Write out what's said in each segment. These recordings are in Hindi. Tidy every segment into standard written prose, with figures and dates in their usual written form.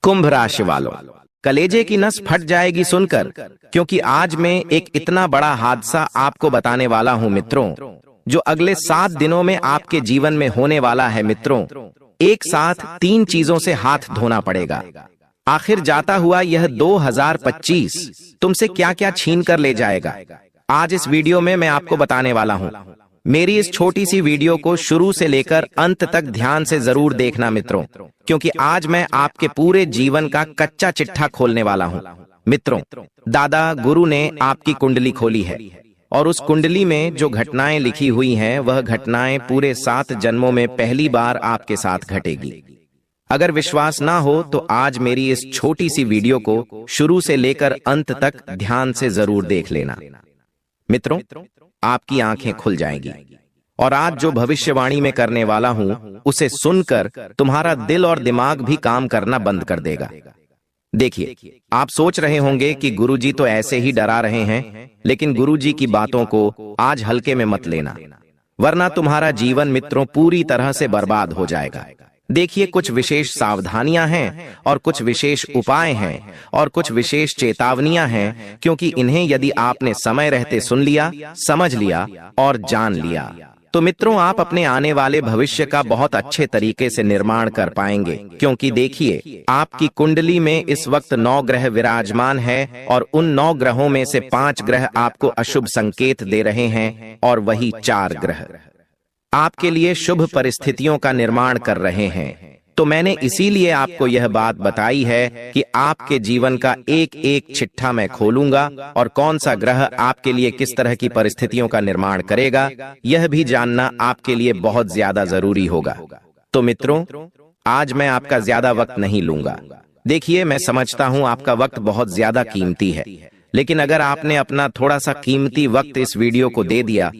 कुंभ राशि वालों, कलेजे की नस फट जाएगी सुनकर, क्योंकि आज मैं एक इतना बड़ा हादसा आपको बताने वाला हूं मित्रों, जो अगले 7 दिनों में आपके जीवन में होने वाला है मित्रों। एक साथ 3 चीजों से हाथ धोना पड़ेगा। आखिर जाता हुआ यह 2025 तुमसे क्या क्या छीन कर ले जाएगा, आज इस वीडियो में मैं आपको बताने वाला हूं। मेरी इस छोटी सी वीडियो को शुरू से लेकर अंत तक ध्यान से जरूर देखना मित्रों, क्योंकि आज मैं आपके पूरे जीवन का कच्चा चिट्ठा खोलने वाला हूं। मित्रों, दादा गुरु ने आपकी कुंडली खोली है और उस कुंडली में जो घटनाएं लिखी हुई हैं, वह घटनाएं पूरे 7 जन्मों में पहली बार आपके साथ घटेगी। अगर विश्वास ना हो तो आज मेरी इस छोटी सी वीडियो को शुरू से लेकर अंत तक ध्यान से जरूर देख लेना। मित्रों, आपकी आंखें खुल जाएंगी और आज जो भविष्यवाणी में करने वाला हूं, उसे सुनकर तुम्हारा दिल और दिमाग भी काम करना बंद कर देगा। देखिए, आप सोच रहे होंगे कि गुरुजी तो ऐसे ही डरा रहे हैं, लेकिन गुरुजी की बातों को आज हल्के में मत लेना, वरना तुम्हारा जीवन मित्रों पूरी तरह से बर्बाद हो जाएगा। देखिए, कुछ विशेष सावधानियां हैं और कुछ विशेष उपाय हैं और कुछ विशेष चेतावनियां हैं, क्योंकि इन्हें यदि आपने समय रहते सुन लिया, समझ लिया और जान लिया, तो मित्रों आप अपने आने वाले भविष्य का बहुत अच्छे तरीके से निर्माण कर पाएंगे। क्योंकि देखिए, आपकी कुंडली में इस वक्त 9 ग्रह विराजमान है और उन 9 ग्रहों में से 5 ग्रह आपको अशुभ संकेत दे रहे हैं और वही 4 ग्रह आपके लिए शुभ परिस्थितियों का निर्माण कर रहे हैं। तो मैंने इसीलिए आपको यह बात बताई है कि आपके जीवन का एक एक चिट्ठा मैं खोलूंगा और कौन सा ग्रह आपके लिए किस तरह की परिस्थितियों का निर्माण करेगा, यह भी जानना आपके लिए बहुत ज्यादा जरूरी होगा। तो मित्रों, आज मैं आपका ज्यादा वक्त नहीं लूंगा। देखिए, मैं समझता हूं आपका वक्त बहुत ज्यादा कीमती है, लेकिन अगर आपने अपना थोड़ा सा कीमती वक्त इस वीडियो को दे दिया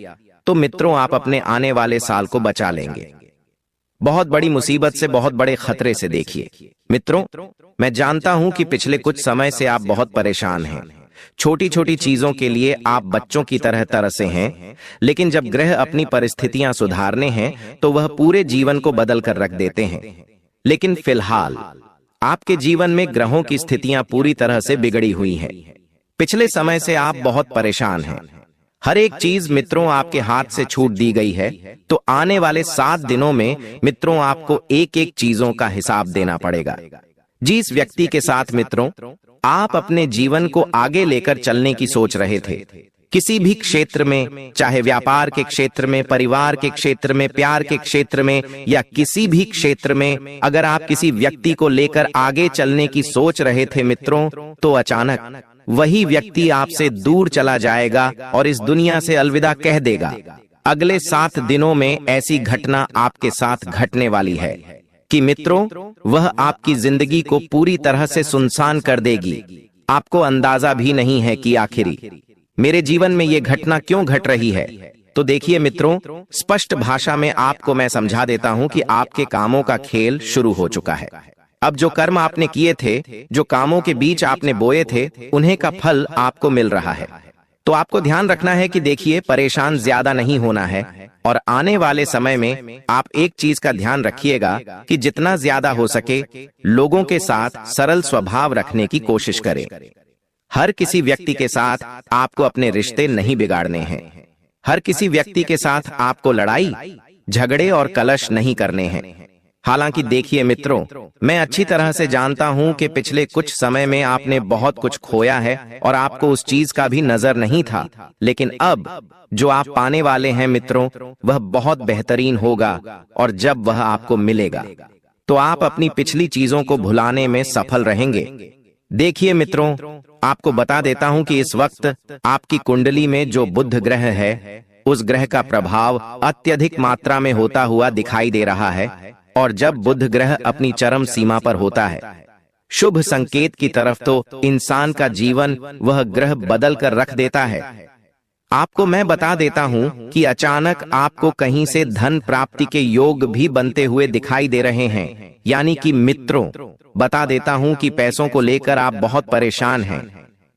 तो मित्रों आप अपने आने वाले साल को बचा लेंगे, बहुत बड़ी मुसीबत से, बहुत बड़े खतरे से। देखिए मित्रों, मैं जानता हूं कि पिछले कुछ समय से आप बहुत परेशान हैं। छोटी छोटी चीजों के लिए आप बच्चों की तरह तरसे हैं, लेकिन जब ग्रह अपनी परिस्थितियां सुधारने हैं तो वह पूरे जीवन को बदल कर रख देते हैं। लेकिन फिलहाल आपके जीवन में ग्रहों की स्थितियां पूरी तरह से बिगड़ी हुई हैं। पिछले समय से आप बहुत परेशान हैं। हर एक चीज मित्रों आपके हाथ से छूट दी गई है, तो आने वाले 7 दिनों में मित्रों आपको एक एक चीजों का हिसाब देना पड़ेगा। जिस व्यक्ति के साथ मित्रों आप अपने जीवन को आगे लेकर चलने की सोच रहे थे, किसी भी क्षेत्र में, चाहे व्यापार के क्षेत्र में, परिवार के क्षेत्र में, प्यार के क्षेत्र में या किसी भी क्षेत्र में, अगर आप किसी व्यक्ति को लेकर आगे चलने की सोच रहे थे मित्रों, तो अचानक वही व्यक्ति आपसे दूर चला जाएगा और इस दुनिया से अलविदा कह देगा। अगले 7 दिनों में ऐसी घटना आपके साथ घटने वाली है कि मित्रों वह आपकी जिंदगी को पूरी तरह से सुनसान कर देगी। आपको अंदाजा भी नहीं है कि आखिरी मेरे जीवन में ये घटना क्यों घट रही है। तो देखिए मित्रों, स्पष्ट भाषा में आपको मैं समझा देता हूं कि आपके कामों का खेल शुरू हो चुका है। अब जो कर्म आपने किए थे, जो कामों के बीच आपने बोए थे, उन्हें का फल आपको मिल रहा है। तो आपको ध्यान रखना है कि देखिए, परेशान ज्यादा नहीं होना है और आने वाले समय में आप एक चीज का ध्यान रखिएगा कि जितना ज्यादा हो सके लोगों के साथ सरल स्वभाव रखने की कोशिश करें। हर किसी व्यक्ति के साथ आपको अपने रिश्ते नहीं बिगाड़ने हैं। हर किसी व्यक्ति के साथ आपको लड़ाई, झगड़े और कलश नहीं करने हैं। हालांकि देखिए मित्रों, मैं अच्छी तरह से जानता हूं कि पिछले कुछ समय में आपने बहुत कुछ खोया है और आपको उस चीज का भी नजर नहीं था, लेकिन अब जो आप पाने वाले हैं मित्रों, वह बहुत बेहतरीन होगा और जब वह आपको मिलेगा तो आप अपनी पिछली चीजों को भुलाने में सफल रहेंगे। देखिए मित्रों, आपको बता देता हूं कि इस वक्त आपकी कुंडली में जो बुध ग्रह है, उस ग्रह का प्रभाव अत्यधिक मात्रा में होता हुआ दिखाई दे रहा है। और जब बुध ग्रह अपनी चरम सीमा पर होता है, शुभ संकेत की तरफ, तो इंसान का जीवन वह ग्रह बदल कर रख देता है। आपको मैं बता देता हूं कि अचानक आपको कहीं से धन प्राप्ति के योग भी बनते हुए दिखाई दे रहे हैं। यानी कि मित्रों, बता देता हूं कि पैसों को लेकर आप बहुत परेशान हैं।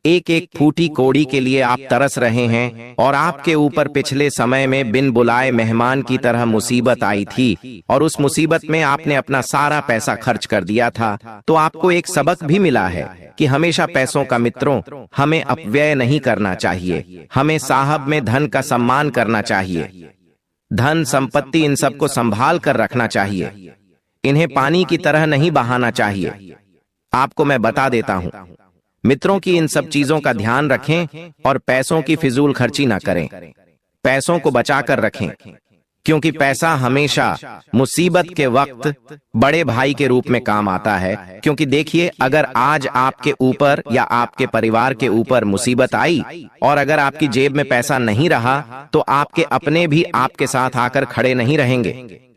एक एक फूटी कौड़ी के लिए आप तरस रहे हैं और आपके ऊपर पिछले समय में बिन बुलाए मेहमान की तरह मुसीबत आई थी और उस मुसीबत में आपने अपना सारा पैसा खर्च कर दिया था, तो आपको एक सबक भी मिला है कि हमेशा पैसों का मित्रों हमें अपव्यय नहीं करना चाहिए। हमें साहब में धन का सम्मान करना चाहिए। धन संपत्ति इन सबको संभाल कर रखना चाहिए। इन्हें पानी की तरह नहीं बहाना चाहिए। आपको मैं बता देता हूं मित्रों की इन सब चीजों का ध्यान रखें और पैसों की फिजूल खर्ची ना करें। पैसों को बचाकर रखें, क्योंकि पैसा हमेशा मुसीबत के वक्त बड़े भाई के रूप में काम आता है। क्योंकि देखिए, अगर आज आपके ऊपर या आपके परिवार के ऊपर मुसीबत आई और अगर आपकी जेब में पैसा नहीं रहा, तो आपके अपने भी आपके साथ आकर खड़े नहीं रहेंगे,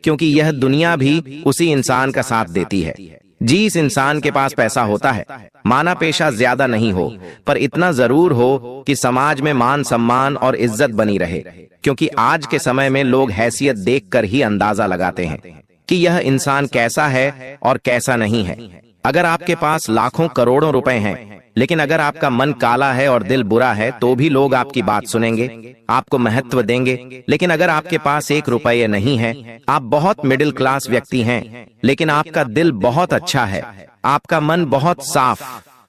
क्योंकि यह दुनिया भी उसी इंसान का साथ देती है। जिस इंसान के पास पैसा होता है, माना पेशा ज्यादा नहीं हो, पर इतना जरूर हो कि समाज में मान सम्मान और इज्जत बनी रहे। क्योंकि आज के समय में लोग हैसियत देखकर ही अंदाजा लगाते हैं कि यह इंसान कैसा है और कैसा नहीं है। अगर आपके पास लाखों करोड़ों रुपए हैं, लेकिन अगर आपका मन काला है और दिल बुरा है, तो भी लोग आपकी बात सुनेंगे, आपको महत्व देंगे। लेकिन अगर आपके पास 1 रुपये नहीं है, आप बहुत मिडिल क्लास व्यक्ति हैं, लेकिन आपका दिल बहुत अच्छा है, आपका मन बहुत साफ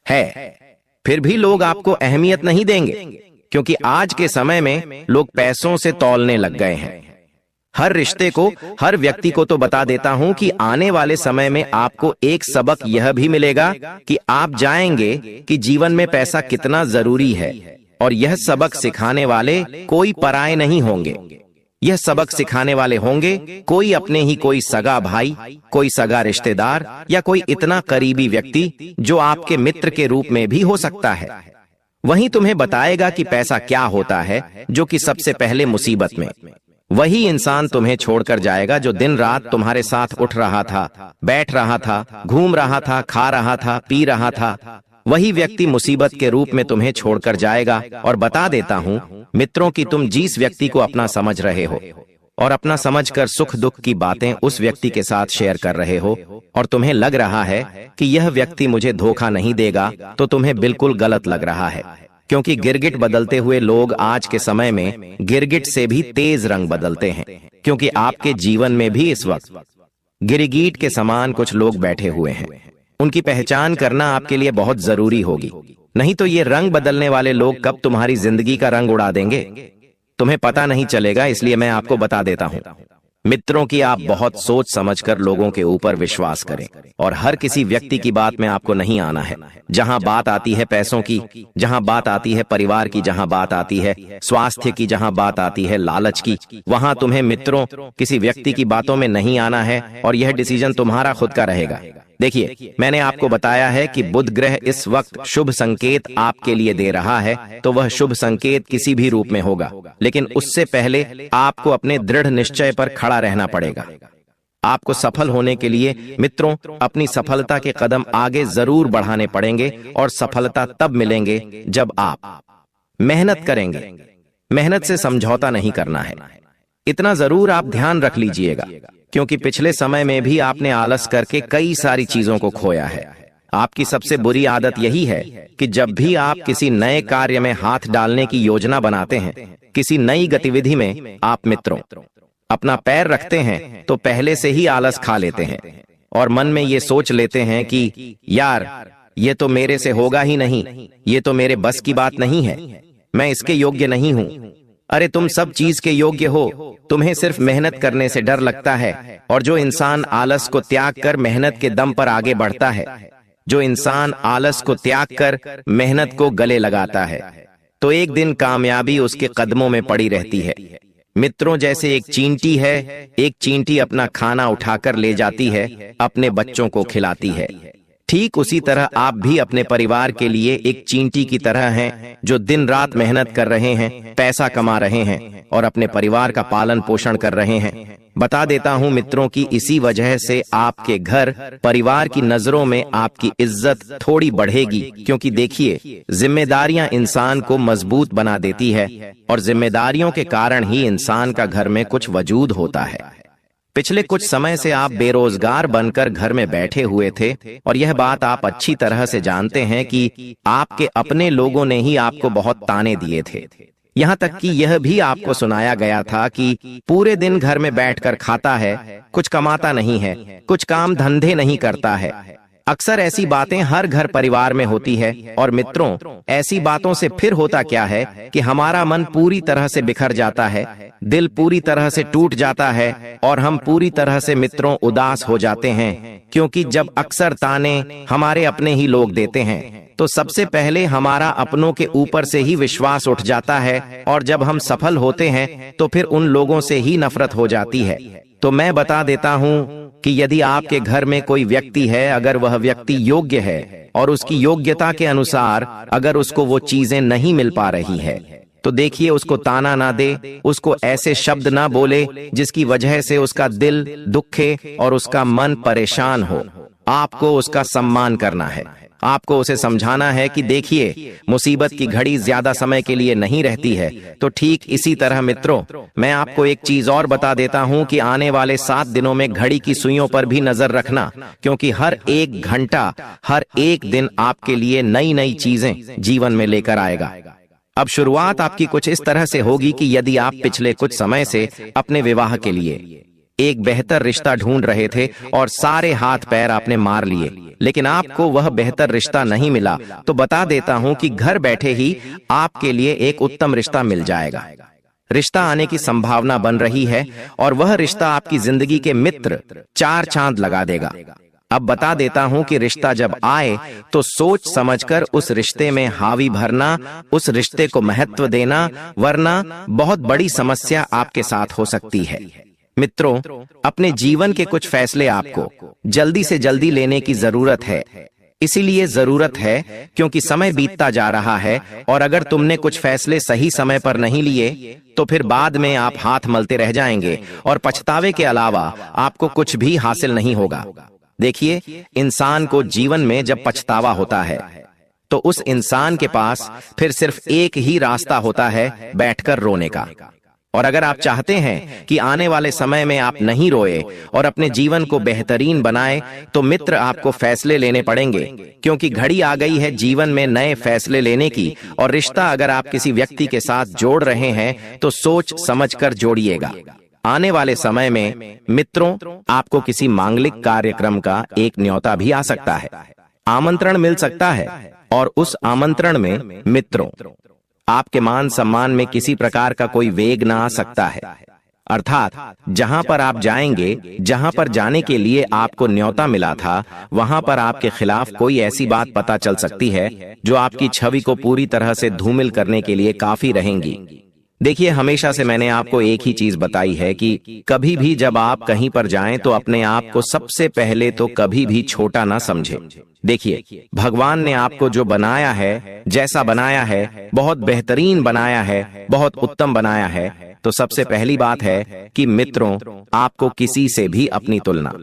है, फिर भी लोग आपको अहमियत नहीं देंगे। क्योंकि आज के समय में लोग पैसों से तौलने लग गए हैं। हर रिश्ते को, हर व्यक्ति को तो बता देता हूं कि आने वाले समय में आपको एक सबक यह भी मिलेगा कि आप जाएंगे कि जीवन में पैसा कितना जरूरी है। और यह सबक सिखाने वाले कोई पराये नहीं होंगे। यह सबक सिखाने वाले होंगे कोई अपने ही, कोई सगा भाई, कोई सगा रिश्तेदार या कोई इतना करीबी व्यक्ति जो आपके मित्र के रूप में भी हो सकता है। वही तुम्हें बताएगा कि पैसा क्या होता है, जो कि सबसे पहले मुसीबत में वही इंसान तुम्हें छोड़कर जाएगा जो दिन रात तुम्हारे साथ उठ रहा था, बैठ रहा था, घूम रहा था, खा रहा था, पी रहा था। वही व्यक्ति मुसीबत के रूप में तुम्हें छोड़कर जाएगा। और बता देता हूं मित्रों कि तुम जिस व्यक्ति को अपना समझ रहे हो और अपना समझकर सुख दुख की बातें उस व्यक्ति के साथ शेयर कर रहे हो और तुम्हें लग रहा है कि यह व्यक्ति मुझे धोखा नहीं देगा, तो तुम्हें बिल्कुल गलत लग रहा है। क्योंकि गिरगिट बदलते हुए लोग आज के समय में गिरगिट से भी तेज रंग बदलते हैं। क्योंकि आपके जीवन में भी इस वक्त गिरगिट के समान कुछ लोग बैठे हुए हैं। उनकी पहचान करना आपके लिए बहुत जरूरी होगी, नहीं तो ये रंग बदलने वाले लोग कब तुम्हारी जिंदगी का रंग उड़ा देंगे, तुम्हें पता नहीं चलेगा। इसलिए मैं आपको बता देता हूं मित्रों कि आप बहुत सोच समझकर लोगों के ऊपर विश्वास करें और हर किसी व्यक्ति की बात में आपको नहीं आना है। जहां बात आती है पैसों की, जहां बात आती है परिवार की, जहां बात आती है स्वास्थ्य की, जहां बात आती है लालच की, वहां तुम्हें मित्रों किसी व्यक्ति की बातों में नहीं आना है और यह डिसीजन तुम्हारा खुद का रहेगा। देखिए, मैंने आपको बताया है कि बुध ग्रह इस वक्त शुभ संकेत आपके लिए दे रहा है, तो वह शुभ संकेत किसी भी रूप में होगा, लेकिन उससे पहले आपको अपने दृढ़ निश्चय पर खड़ा रहना पड़ेगा। आपको सफल होने के लिए मित्रों अपनी सफलता के कदम आगे जरूर बढ़ाने पड़ेंगे और सफलता तब मिलेंगे जब आप मेहनत करेंगे। मेहनत से समझौता नहीं करना है, इतना जरूर आप ध्यान रख लीजिएगा। क्योंकि पिछले समय में भी आपने आलस करके कई सारी चीजों को खोया है। आपकी सबसे बुरी आदत यही है कि जब भी आप किसी नए कार्य में हाथ डालने की योजना बनाते हैं, किसी नई गतिविधि में आप मित्रों अपना पैर रखते हैं, तो पहले से ही आलस खा लेते हैं और मन में ये सोच लेते हैं कि यार ये तो मेरे से होगा ही नहीं, ये तो मेरे बस की बात नहीं है, मैं इसके योग्य नहीं हूं। अरे तुम सब चीज के योग्य हो, तुम्हें सिर्फ मेहनत करने से डर लगता है। और जो इंसान आलस को त्याग कर मेहनत के दम पर आगे बढ़ता है, जो इंसान आलस को त्याग कर मेहनत को गले लगाता है, तो एक दिन कामयाबी उसके कदमों में पड़ी रहती है। मित्रों, जैसे एक चींटी है, एक चींटी अपना खाना उठाकर ले जाती है, अपने बच्चों को खिलाती है, ठीक उसी तरह आप भी अपने परिवार के लिए एक चींटी की तरह हैं, जो दिन रात मेहनत कर रहे हैं, पैसा कमा रहे हैं और अपने परिवार का पालन पोषण कर रहे हैं। बता देता हूं मित्रों कि इसी वजह से आपके घर परिवार की नजरों में आपकी इज्जत थोड़ी बढ़ेगी। क्योंकि देखिए, जिम्मेदारियां इंसान को मजबूत बना देती है और जिम्मेदारियों के कारण ही इंसान का घर में कुछ वजूद होता है। पिछले कुछ समय से आप बेरोजगार बनकर घर में बैठे हुए थे और यह बात आप अच्छी तरह से जानते हैं कि आपके अपने लोगों ने ही आपको बहुत ताने दिए थे। यहाँ तक कि यह भी आपको सुनाया गया था कि पूरे दिन घर में बैठकर खाता है, कुछ कमाता नहीं है, कुछ काम धंधे नहीं करता है। अक्सर ऐसी बातें हर घर परिवार में होती है और मित्रों, ऐसी बातों से फिर होता क्या है कि हमारा मन पूरी तरह से बिखर जाता है, दिल पूरी तरह से टूट जाता है और हम पूरी तरह से मित्रों उदास हो जाते हैं, क्योंकि जब अक्सर ताने हमारे अपने ही लोग देते हैं तो सबसे पहले हमारा अपनों के ऊपर से ही विश्वास उठ जाता है और जब हम सफल होते हैं तो फिर उन लोगों से ही नफरत हो जाती है। तो मैं बता देता हूँ कि यदि आपके घर में कोई व्यक्ति है, अगर वह व्यक्ति योग्य है और उसकी योग्यता के अनुसार अगर उसको वो चीजें नहीं मिल पा रही है, तो देखिए उसको ताना ना दे, उसको ऐसे शब्द ना बोले जिसकी वजह से उसका दिल दुखे और उसका मन परेशान हो। आपको उसका सम्मान करना है। आपको उसे समझाना है कि देखिए, मुसीबत की घड़ी ज्यादा समय के लिए नहीं रहती है। तो ठीक इसी तरह मित्रों, मैं आपको एक चीज और बता देता हूं कि आने वाले 7 दिनों में घड़ी की सुइयों पर भी नजर रखना, क्योंकि हर एक घंटा, हर एक दिन आपके लिए नई नई चीजें जीवन में लेकर आएगा। अब शुरुआत आपकी कुछ इस तरह से होगी कि यदि आप पिछले कुछ समय से अपने विवाह के लिए एक बेहतर रिश्ता ढूंढ रहे थे और सारे हाथ पैर आपने मार लिए, लेकिन आपको वह बेहतर रिश्ता नहीं मिला, तो बता देता हूं कि घर बैठे ही आपके लिए एक उत्तम रिश्ता मिल जाएगा। रिश्ता आने की संभावना बन रही है और वह रिश्ता आपकी जिंदगी के मित्र 4 चांद लगा देगा। अब बता देता हूं कि रिश्ता जब आए तो सोच समझकर उस रिश्ते में हावी भरना, उस रिश्ते को महत्व देना, वरना बहुत बड़ी समस्या आपके साथ हो सकती है। मित्रों, अपने जीवन के कुछ फैसले आपको जल्दी से जल्दी लेने की जरूरत है। इसीलिए जरूरत है क्योंकि समय बीतता जा रहा है और अगर तुमने कुछ फैसले सही समय पर नहीं लिए तो फिर बाद में आप हाथ मलते रह जाएंगे और पछतावे के अलावा आपको कुछ भी हासिल नहीं होगा। देखिए, इंसान को जीवन में जब पछतावा होता है तो उस इंसान के पास फिर सिर्फ एक ही रास्ता होता है, बैठकर रोने का। और अगर आप चाहते हैं कि आने वाले समय में आप नहीं रोए और अपने जीवन को बेहतरीन बनाए, तो मित्र आपको फैसले लेने पड़ेंगे, क्योंकि घड़ी आ गई है जीवन में नए फैसले लेने की। और रिश्ता अगर आप किसी व्यक्ति के साथ जोड़ रहे हैं तो सोच समझकर जोड़िएगा। आने वाले समय में मित्रों, आपको किसी मांगलिक कार्यक्रम का एक न्योता भी आ सकता है, आमंत्रण मिल सकता है और उस आमंत्रण में मित्रों आपके मान सम्मान में किसी प्रकार का कोई वेग ना आ सकता है। अर्थात जहां पर आप जाएंगे, जहां पर जाने के लिए आपको न्योता मिला था, वहां पर आपके खिलाफ कोई ऐसी बात पता चल सकती है जो आपकी छवि को पूरी तरह से धूमिल करने के लिए काफी रहेंगी। देखिए, हमेशा से मैंने आपको एक ही चीज बताई है कि कभी भी जब आप कहीं पर जाएं तो अपने आप को सबसे पहले तो कभी भी छोटा ना समझें। देखिए, भगवान ने आपको जो बनाया है, जैसा बनाया है, बहुत बेहतरीन बनाया है, बहुत उत्तम बनाया है। तो सबसे पहली बात है कि मित्रों, आपको किसी से भी अपनी तुलना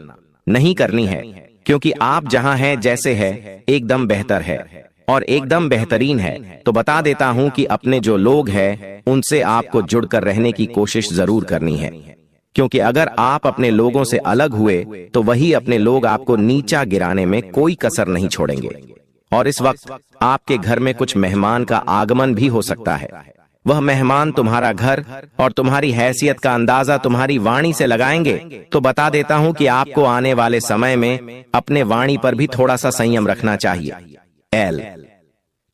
नहीं करनी है, क्योंकि आप जहां हैं, जैसे है, एकदम बेहतर है और एकदम बेहतरीन है। तो बता देता हूं कि अपने जो लोग हैं उनसे आपको जुड़कर रहने की कोशिश जरूर करनी है, क्योंकि अगर आप अपने लोगों से अलग हुए तो वही अपने लोग आपको नीचा गिराने में कोई कसर नहीं छोड़ेंगे। और इस वक्त आपके घर में कुछ मेहमान का आगमन भी हो सकता है। वह मेहमान तुम्हारा घर और तुम्हारी हैसियत का अंदाजा तुम्हारी वाणी से लगाएंगे। तो बता देता हूं कि आपको आने वाले समय में अपने वाणी पर भी थोड़ा सा संयम रखना चाहिए।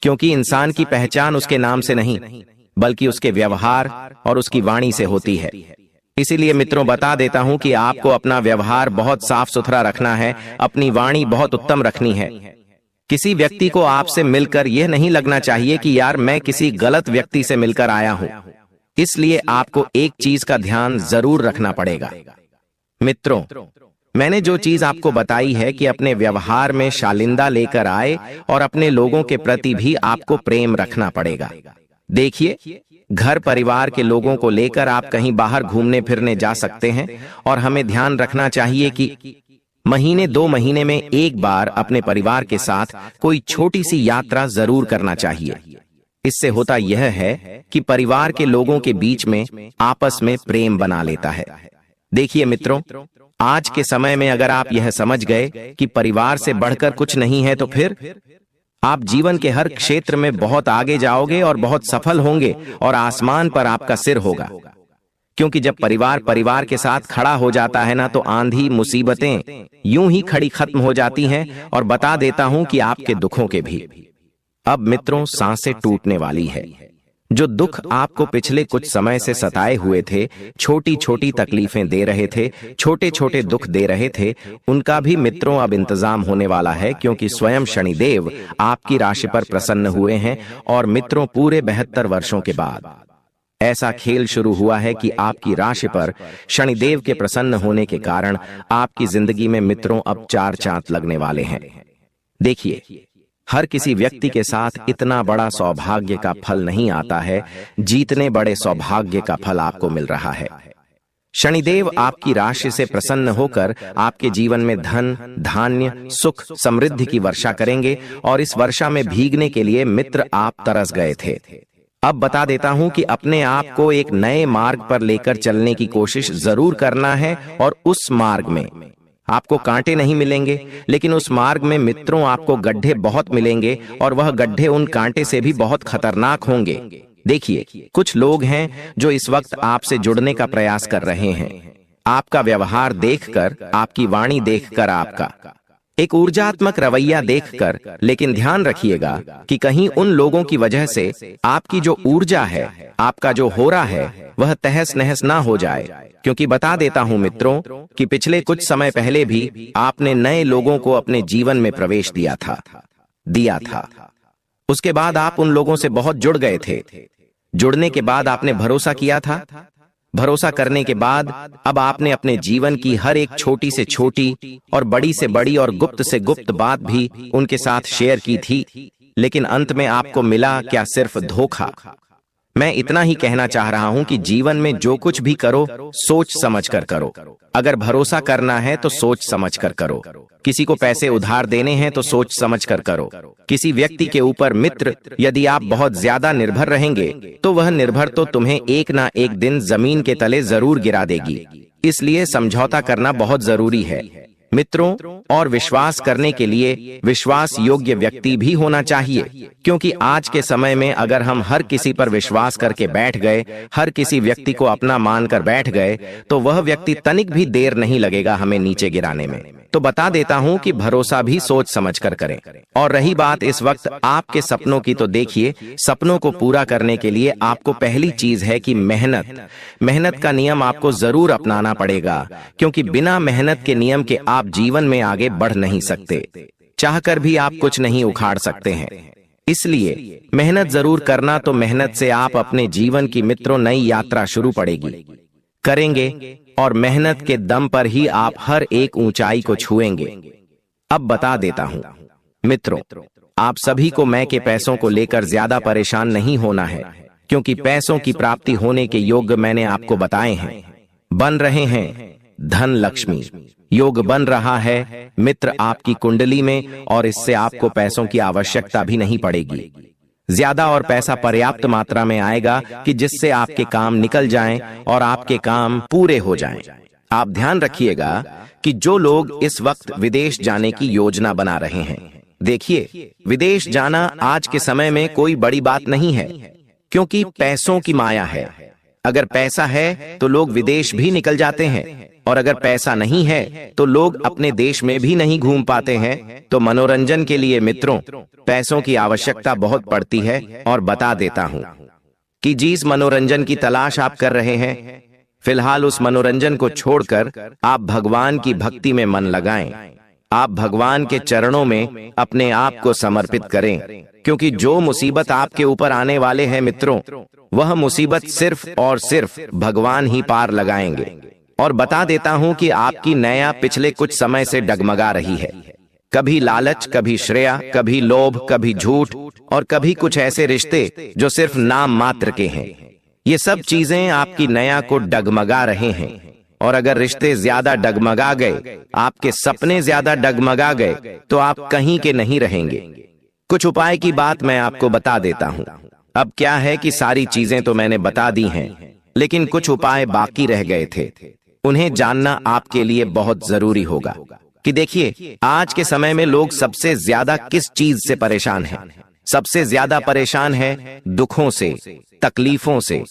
क्योंकि इंसान की पहचान उसके नाम से नहीं बल्कि उसके व्यवहार और उसकी वाणी से होती है। इसीलिए मित्रों, बता देता हूं कि आपको अपना व्यवहार बहुत साफ सुथरा रखना है, अपनी वाणी बहुत उत्तम रखनी है। किसी व्यक्ति को आपसे मिलकर यह नहीं लगना चाहिए कि यार मैं किसी गलत व्यक्ति से मिलकर आया हूं। इसलिए आपको एक चीज का ध्यान जरूर रखना पड़ेगा। मित्रों, मैंने जो चीज आपको बताई है कि अपने व्यवहार में शालीनता लेकर आए और अपने लोगों के प्रति भी आपको प्रेम रखना पड़ेगा। देखिए, घर परिवार के लोगों को लेकर आप कहीं बाहर घूमने फिरने जा सकते हैं और हमें ध्यान रखना चाहिए कि महीने 2 महीने में एक बार अपने परिवार के साथ कोई छोटी सी यात्रा जरूर करना चाहिए। इससे होता यह है कि परिवार के लोगों के बीच में आपस में प्रेम बना लेता है। देखिए मित्रों, आज के समय में अगर आप यह समझ गए कि परिवार से बढ़कर कुछ नहीं है, तो फिर आप जीवन के हर क्षेत्र में बहुत आगे जाओगे और बहुत सफल होंगे और आसमान पर आपका सिर होगा। क्योंकि जब परिवार परिवार के साथ खड़ा हो जाता है ना, तो आंधी मुसीबतें यूं ही खड़ी खत्म हो जाती हैं। और बता देता हूं कि आपके दुखों के भी अब मित्रों सांसें टूटने वाली है। जो दुख आपको पिछले कुछ समय से सताए हुए थे, छोटी छोटी तकलीफें दे रहे थे, छोटे छोटे दुख दे रहे थे, उनका भी मित्रों अब इंतजाम होने वाला है। क्योंकि स्वयं शनिदेव आपकी राशि पर प्रसन्न हुए हैं। और मित्रों, पूरे 72 वर्षों के बाद ऐसा खेल शुरू हुआ है कि आपकी राशि पर शनिदेव के प्रसन्न होने के कारण आपकी जिंदगी में मित्रों अब 4 चांद लगने वाले हैं। देखिए, हर किसी व्यक्ति के साथ इतना बड़ा सौभाग्य का फल नहीं आता है जितने बड़े सौभाग्य का फल आपको मिल रहा है। शनिदेव आपकी राशि से प्रसन्न होकर आपके जीवन में धन, धान्य, सुख, समृद्धि की वर्षा करेंगे। और इस वर्षा में भीगने के लिए मित्र आप तरस गए थे। अब बता देता हूं कि अपने आप को एक नए मार्ग पर लेकर चलने की कोशिश जरूर करना है। और उस मार्ग में आपको कांटे नहीं मिलेंगे, लेकिन उस मार्ग में मित्रों आपको गड्ढे बहुत मिलेंगे। और वह गड्ढे उन कांटे से भी बहुत खतरनाक होंगे। देखिए, कुछ लोग हैं जो इस वक्त आपसे जुड़ने का प्रयास कर रहे हैं। आपका व्यवहार देखकर, आपकी वाणी देखकर, आपका एक ऊर्जात्मक रवैया देखकर। लेकिन ध्यान रखिएगा कि कहीं उन लोगों की वजह से आपकी जो ऊर्जा है, आपका जो हो रहा है, वह तहस नहस ना हो जाए। क्योंकि बता देता हूं मित्रों कि पिछले कुछ समय पहले भी आपने नए लोगों को अपने जीवन में प्रवेश दिया था। उसके बाद आप उन लोगों से बहुत जुड़ गए थे। जुड़ने के बाद आपने भरोसा किया था। भरोसा करने के बाद अब आपने अपने जीवन की हर एक छोटी से छोटी और बड़ी से बड़ी और गुप्त से गुप्त बात भी उनके साथ शेयर की थी। लेकिन अंत में आपको मिला क्या? सिर्फ धोखा। मैं इतना ही कहना चाह रहा हूं कि जीवन में जो कुछ भी करो, सोच समझ कर करो। अगर भरोसा करना है तो सोच समझ कर करो। किसी को पैसे उधार देने हैं तो सोच समझ कर करो। किसी व्यक्ति के ऊपर मित्र यदि आप बहुत ज्यादा निर्भर रहेंगे, तो वह निर्भर तो तुम्हें एक ना एक दिन जमीन के तले जरूर गिरा देगी। इसलिए समझौता करना बहुत जरूरी है मित्रों। और विश्वास करने के लिए विश्वास योग्य व्यक्ति भी होना चाहिए। क्योंकि आज के समय में अगर हम हर किसी पर विश्वास करके बैठ गए, हर किसी व्यक्ति को अपना मानकर बैठ गए, तो वह व्यक्ति तनिक भी देर नहीं लगेगा हमें नीचे गिराने में। तो बता देता हूं कि भरोसा भी सोच समझ कर करें। और रही बात इस वक्त आपके सपनों की, तो देखिए, सपनों को पूरा करने के लिए आपको पहली चीज है कि मेहनत का नियम आपको जरूर अपनाना पड़ेगा। क्योंकि बिना मेहनत के नियम के आप जीवन में आगे बढ़ नहीं सकते। चाहकर भी आप कुछ नहीं उखाड़ सकते हैं। इसलिए मेहनत जरूर करना। तो मेहनत से आप अपने जीवन की मित्रों नई यात्रा शुरू करेंगे। और मेहनत के दम पर ही आप हर एक ऊंचाई को छुएंगे। अब बता देता हूं मित्रों, आप सभी को मैं के पैसों को लेकर ज्यादा परेशान नहीं होना है। क्योंकि पैसों की प्राप्ति होने के योग मैंने आपको बताए हैं, बन रहे हैं। धन लक्ष्मी योग बन रहा है मित्र आपकी कुंडली में। और इससे आपको पैसों की आवश्यकता भी नहीं पड़ेगी। ज्यादा और पैसा पर्याप्त मात्रा में आएगा कि जिससे आपके काम निकल जाएं और आपके काम पूरे हो जाएं। आप ध्यान रखिएगा कि जो लोग इस वक्त विदेश जाने की योजना बना रहे हैं, देखिए, विदेश जाना आज के समय में कोई बड़ी बात नहीं है। क्योंकि पैसों की माया है। अगर पैसा है तो लोग विदेश भी निकल जाते हैं। और अगर पैसा नहीं है तो लोग अपने देश में भी नहीं घूम पाते हैं। तो मनोरंजन के लिए मित्रों पैसों की आवश्यकता बहुत पड़ती है। और बता देता हूं कि जिस मनोरंजन की तलाश आप कर रहे हैं, फिलहाल उस मनोरंजन को छोड़कर आप भगवान की भक्ति में मन लगाएं। आप भगवान के चरणों में अपने आप को समर्पित करें। क्योंकि जो मुसीबत आपके ऊपर आने वाले हैं मित्रों, वह मुसीबत सिर्फ और सिर्फ भगवान ही पार लगाएंगे। और बता देता हूं कि आपकी नया पिछले कुछ समय से डगमगा रही है। कभी लालच, कभी श्रेया, कभी लोभ, कभी झूठ, और कभी कुछ ऐसे रिश्ते जो सिर्फ नाम मात्र के हैं। ये सब चीजें आपकी नया को डगमगा रहे हैं। और अगर रिश्ते ज्यादा डगमगा गए, आपके सपने ज्यादा डगमगा गए, तो आप कहीं के नहीं रहेंगे। कुछ उपाय की बात मैं आपको बता देता हूं। अब क्या है कि सारी चीजें तो मैंने बता दी हैं, लेकिन कुछ उपाय बाकी रह गए थे। उन्हें जानना आपके लिए बहुत जरूरी होगा कि देखिए, आज के समय में लोग सबसे ज्यादा किस चीज से परेशान हैं? सबसे ज्यादा परेशान है दुखों से, तकलीफों से,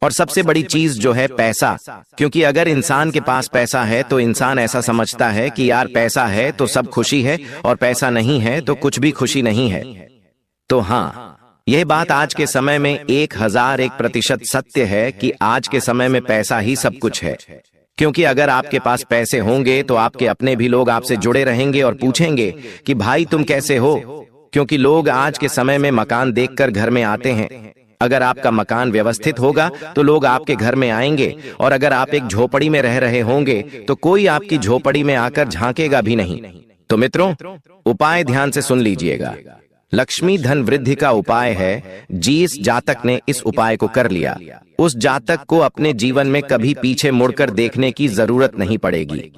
और सबसे बड़ी चीज जो है पैसा। क्योंकि अगर इंसान के पास पैसा है तो इंसान ऐसा समझता है कि यार पैसा है तो सब खुशी है, और पैसा नहीं है तो कुछ भी खुशी नहीं है। तो हाँ, यह बात आज के समय में 1001% सत्य है कि आज के समय में पैसा ही सब कुछ है। क्योंकि अगर आपके पास पैसे होंगे तो आपके अपने भी लोग आपसे जुड़े रहेंगे और पूछेंगे कि भाई तुम कैसे हो। क्योंकि लोग आज के समय में मकान देखकर घर में आते हैं। अगर आपका मकान व्यवस्थित होगा तो लोग आपके घर में आएंगे, और अगर आप एक झोपड़ी में रह रहे होंगे तो कोई आपकी झोपड़ी में आकर झांकेगा भी नहीं। तो मित्रों, उपाय ध्यान से सुन लीजिएगा। लक्ष्मी धन वृद्धि का उपाय है। जिस जातक ने इस उपाय को कर लिया, उस जातक को अपने जीवन में कभी पीछे मुड़कर देखने की जरूरत नहीं पड़ेगी।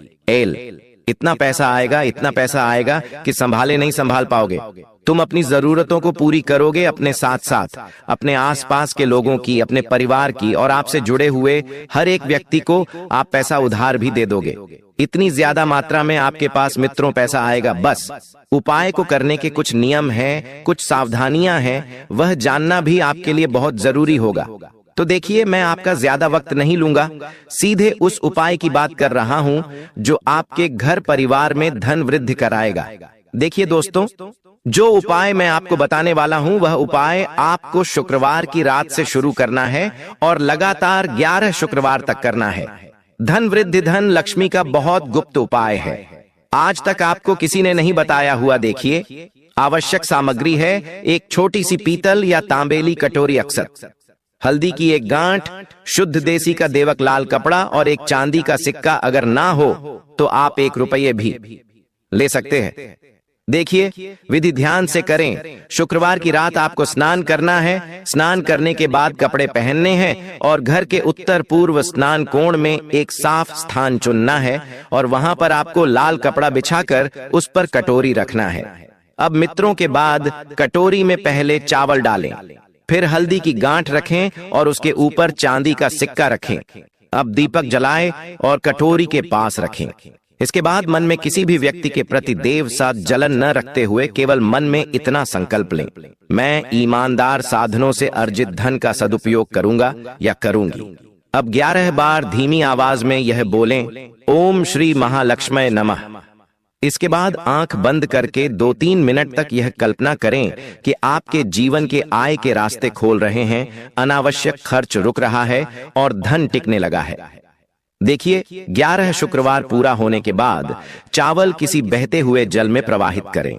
इतना पैसा आएगा, इतना पैसा आएगा कि संभाले नहीं संभाल पाओगे। तुम अपनी जरूरतों को पूरी करोगे, अपने साथ साथ अपने आसपास के लोगों की, अपने परिवार की, और आपसे जुड़े हुए हर एक व्यक्ति को आप पैसा उधार भी दे दोगे। इतनी ज्यादा मात्रा में आपके पास मित्रों पैसा आएगा। बस उपाय को करने के कुछ नियम हैं, कुछ सावधानियां हैं, वह जानना भी आपके लिए बहुत जरूरी होगा। तो देखिए, मैं आपका ज्यादा वक्त नहीं लूंगा, सीधे उस उपाय की बात कर रहा हूं जो आपके घर परिवार में धन वृद्धि कराएगा। देखिए दोस्तों, जो उपाय मैं आपको बताने वाला हूं वह उपाय आपको शुक्रवार की रात से शुरू करना है और लगातार 11 शुक्रवार तक करना है। धन वृद्धि, धन लक्ष्मी का बहुत गुप्त उपाय है। आज तक आपको किसी ने नहीं बताया हुआ। देखिए, आवश्यक सामग्री है एक छोटी सी पीतल या तांबेली कटोरी अक्सर, हल्दी की एक गांठ, शुद्ध देसी का देवक लाल कपड़ा और एक चांदी का सिक्का। अगर ना हो तो आप 1 रुपये भी ले सकते हैं। देखिए, विधि ध्यान से करें। शुक्रवार की रात आपको स्नान करना है। स्नान करने के बाद कपड़े पहनने हैं और घर के उत्तर पूर्व स्नान कोण में एक साफ स्थान चुनना है, और वहां पर आपको लाल कपड़ा बिछाकर उस पर कटोरी रखना है। अब मित्रों, के बाद कटोरी में पहले चावल डालें, फिर हल्दी की गांठ रखें और उसके ऊपर चांदी का सिक्का रखें। अब दीपक जलाएं और कटोरी के पास रखें। इसके बाद मन में किसी भी व्यक्ति के प्रति देव साथ जलन न रखते हुए केवल मन में इतना संकल्प लें, मैं ईमानदार साधनों से अर्जित धन का सदुपयोग करूंगा या करूंगी। अब 11 बार धीमी आवाज में यह बोलें, ओम श्री महालक्ष्मी नमः। इसके बाद आंख बंद करके 2-3 मिनट तक यह कल्पना करें कि आपके जीवन के आय के रास्ते खोल रहे हैं, अनावश्यक खर्च रुक रहा है और धन टिकने लगा है। देखिए, 11 शुक्रवार पूरा होने के बाद चावल किसी बहते हुए जल में प्रवाहित करें,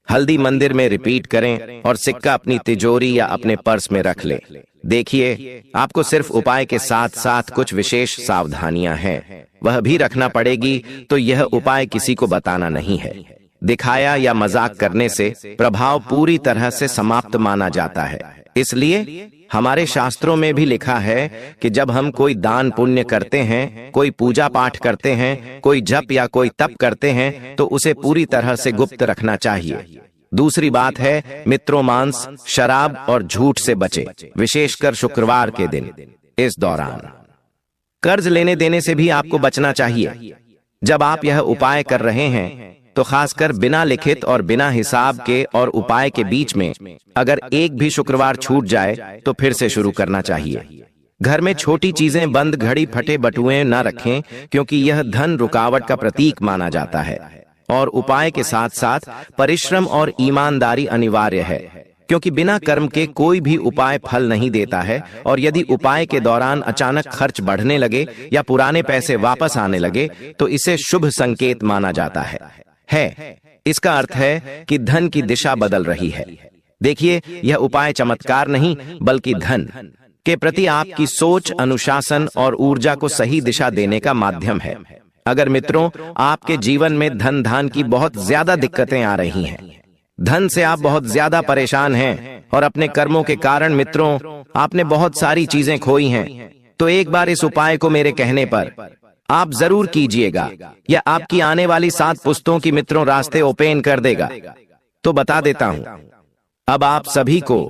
हल्दी मंदिर में रिपीट करें और सिक्का अपनी तिजोरी या अपने पर्स में रख लें। देखिए, आपको सिर्फ उपाय के साथ साथ कुछ विशेष सावधानियां हैं, वह भी रखना पड़ेगी। तो यह उपाय किसी को बताना नहीं है। दिखाया या मजाक करने से प्रभाव पूरी तरह से समाप्त माना जाता है। इसलिए हमारे शास्त्रों में भी लिखा है कि जब हम कोई दान पुण्य करते हैं, कोई पूजा पाठ करते हैं, कोई जप या कोई तप करते हैं, तो उसे पूरी तरह से गुप्त रखना चाहिए। दूसरी बात है, मित्रों, मांस, शराब और झूठ से बचे, विशेषकर शुक्रवार के दिन। इस दौरान कर्ज लेने देने से भी आपको बचना चाहिए। जब आप यह उपाय कर रहे हैं तो खासकर बिना लिखित और बिना हिसाब के और उपाय के बीच में अगर एक भी शुक्रवार छूट जाए तो फिर से शुरू करना चाहिए। घर में छोटी चीजें, बंद घड़ी, फटे बटुए न रखें, क्योंकि यह धन रुकावट का प्रतीक माना जाता है। और उपाय के साथ साथ परिश्रम और ईमानदारी अनिवार्य है, क्योंकि बिना कर्म के कोई भी उपाय फल नहीं देता है। और यदि उपाय के दौरान अचानक खर्च बढ़ने लगे या पुराने पैसे वापस आने लगे तो इसे शुभ संकेत माना जाता है। इसका अर्थ है कि धन की दिशा बदल रही है। देखिए, यह उपाय चमत्कार नहीं बल्कि धन के प्रति आपकी सोच, अनुशासन और ऊर्जा को सही दिशा देने का माध्यम है। अगर मित्रों, आपके जीवन में धन धान की बहुत ज्यादा दिक्कतें आ रही हैं, धन से आप बहुत ज्यादा परेशान हैं और अपने कर्मों के कारण मित्रों आपने बहुत सारी चीजें खोई हैं, तो एक बार इस उपाय को मेरे कहने पर आप जरूर कीजिएगा, या आपकी आने वाली 7 पुश्तों की मित्रों रास्ते ओपन कर देगा। तो बता देता हूं अब आप सभी को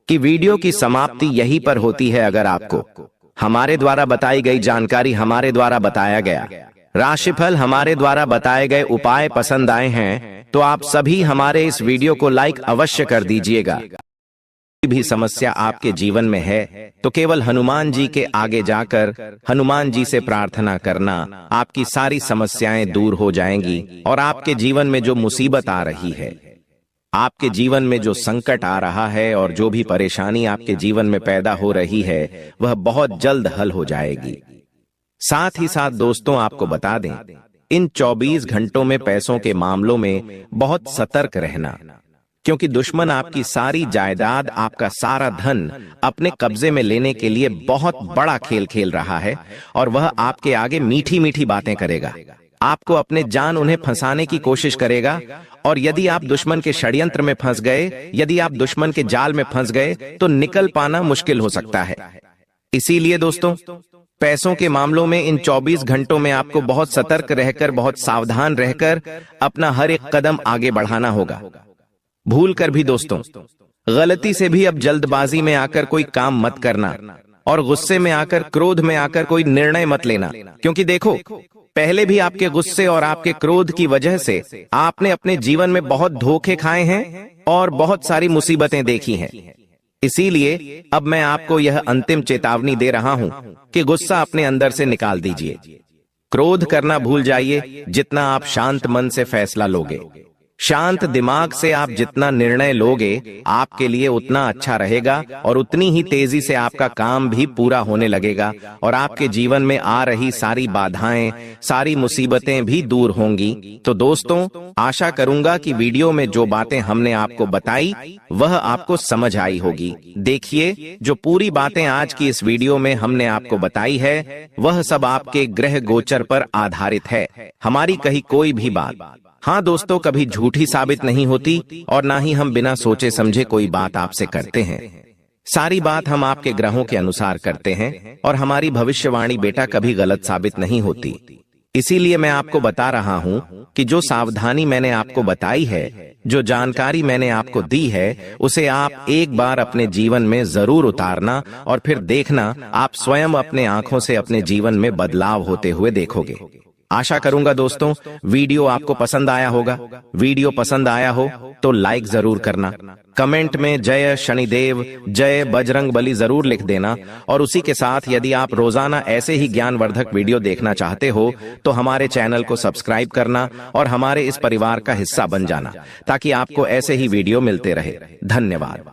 कि वीडियो की समाप्ति यहीं पर होती है। अगर आपको हमारे द्वारा बताई गई जानकारी हमारे द्वारा बताया गया राशिफल हमारे द्वारा बताए गए उपाय पसंद आए हैं तो आप सभी हमारे इस वीडियो को लाइक अवश्य कर दीजिएगा। कोई भी समस्या आपके जीवन में है तो केवल हनुमान जी के आगे जाकर हनुमान जी से प्रार्थना करना, आपकी सारी समस्याएं दूर हो जाएंगी और आपके जीवन में जो मुसीबत आ रही है, आपके जीवन में जो संकट आ रहा है और जो भी परेशानी आपके जीवन में पैदा हो रही है वह बहुत जल्द हल हो जाएगी। साथ ही साथ दोस्तों आपको बता दें, इन 24 घंटों में पैसों के मामलों में बहुत सतर्क रहना, क्योंकि दुश्मन आपकी सारी जायदाद, आपका सारा धन अपने कब्जे में लेने के लिए बहुत बड़ा खेल खेल रहा है और वह आपके आगे मीठी मीठी बातें करेगा। आपको अपने जान उन्हें फंसाने की कोशिश करेगा और यदि आप दुश्मन के षड्यंत्र में फंस गए, यदि आप दुश्मन के जाल में फंस गए तो निकल पाना मुश्किल हो सकता है। इसीलिए दोस्तों, पैसों के मामलों में इन 24 घंटों में आपको बहुत सतर्क रहकर, बहुत सावधान रहकर अपना हर एक कदम आगे बढ़ाना होगा। भूल कर भी दोस्तों, गलती से भी अब जल्दबाजी में आकर कोई काम मत करना और गुस्से में आकर, क्रोध में आकर कोई निर्णय मत लेना, क्योंकि देखो, पहले भी आपके गुस्से और आपके क्रोध की वजह से आपने अपने जीवन में बहुत धोखे खाए हैं और बहुत सारी मुसीबतें देखी हैं। इसीलिए अब मैं आपको यह अंतिम चेतावनी दे रहा हूं कि गुस्सा अपने अंदर से निकाल दीजिए, क्रोध करना भूल जाइए। जितना आप शांत मन से फैसला लोगे, शांत दिमाग से आप जितना निर्णय लोगे, आपके लिए उतना अच्छा रहेगा और उतनी ही तेजी से आपका काम भी पूरा होने लगेगा और आपके जीवन में आ रही सारी बाधाएं, सारी मुसीबतें भी दूर होंगी। तो दोस्तों, आशा करूंगा कि वीडियो में जो बातें हमने आपको बताई वह आपको समझ आई होगी। देखिए, जो पूरी बातें आज की इस वीडियो में हमने आपको बताई है वह सब आपके ग्रह गोचर पर आधारित है, हमारी कही कोई भी बात, हाँ दोस्तों, कभी झूठी साबित नहीं होती और ना ही हम बिना सोचे समझे कोई बात आपसे करते हैं। सारी बात हम आपके ग्रहों के अनुसार करते हैं और हमारी भविष्यवाणी बेटा कभी गलत साबित नहीं होती। इसीलिए मैं आपको बता रहा हूं कि जो सावधानी मैंने आपको बताई है, जो जानकारी मैंने आपको दी है, उसे आप एक बार अपने जीवन में जरूर उतारना और फिर देखना, आप स्वयं अपने आंखों से अपने जीवन में बदलाव होते हुए देखोगे। आशा करूंगा दोस्तों वीडियो आपको पसंद आया होगा। वीडियो पसंद आया हो तो लाइक जरूर करना, कमेंट में जय शनिदेव, जय बजरंग बली जरूर लिख देना और उसी के साथ यदि आप रोजाना ऐसे ही ज्ञानवर्धक वीडियो देखना चाहते हो तो हमारे चैनल को सब्सक्राइब करना और हमारे इस परिवार का हिस्सा बन जाना, ताकि आपको ऐसे ही वीडियो मिलते रहे। धन्यवाद।